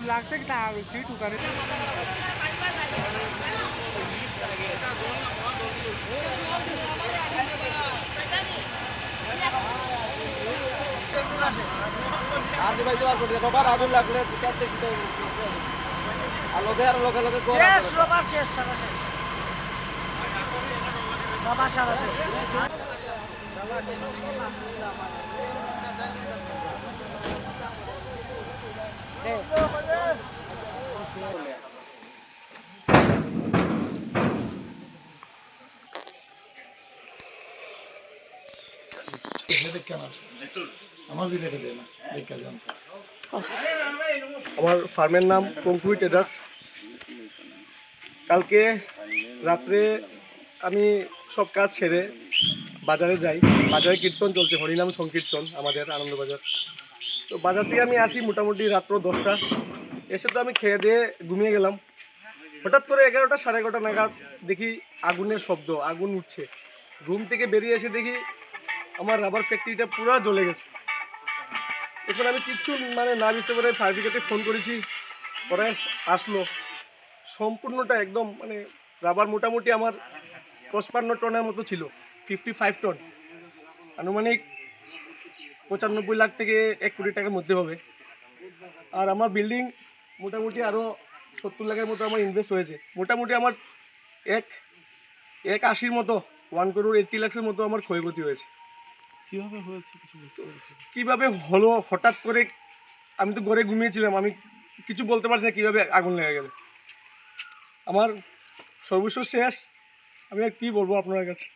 লাগছে কি তা সিট উকারে আর ভাই যাওয়ার পরে বাবার আগুন লাগলে কাটতে দিতে আলো দেয়ার লগে লগে শেষ বাবা শেষ সারা শেষ বাবা সারা শেষ আমার ফার্মের নাম কঙ্কুই ট্রেডার্স। কালকে রাত্রে আমি সব কাজ সেরে বাজারে যাই। বাজারে কীর্তন চলছে, হরিনাম সংকীর্তন আমাদের আনন্দবাজার। তো বাজার থেকে আমি আসি মোটামুটি রাত্র 10টা। এসে তো আমি খেয়ে দিয়ে ঘুমিয়ে গেলাম। হঠাৎ করে 11টা সাড়ে 11টা নাগাদ দেখি আগুনের শব্দ, আগুন উঠছে। ঘুম থেকে বেরিয়ে এসে দেখি আমার রাবার ফ্যাক্টরিটা পুরো জ্বলে গেছে। এখন আমি কিচ্ছু না বুঝতে পারে ফায়ার ব্রিগেডে ফোন করেছি, পরে আসলো। সম্পূর্ণটা একদম রাবার মোটামুটি আমার 55 টনের মতো ছিল, 55 টন, আনুমানিক 95 লাখ থেকে 1 কোটি টাকার মধ্যে হবে। আর আমার বিল্ডিং মোটামুটি আরও 70 লাখের মতো আমার ইনভেস্ট হয়েছে। মোটামুটি আমার 180 মতো 1 crore 80 লাখের মতো আমার ক্ষয়ক্ষতি হয়েছে। কীভাবে হয়েছে কিছু বুঝতে পারছি না। কীভাবে হলো হঠাৎ করে, আমি তো ঘরে ঘুমিয়েছিলাম, আমি কিছু বলতে পারছি না কীভাবে আগুন লেগে গেল। আমার সর্বস্ব শেষ, আমি আর কী বলবো আপনার কাছে।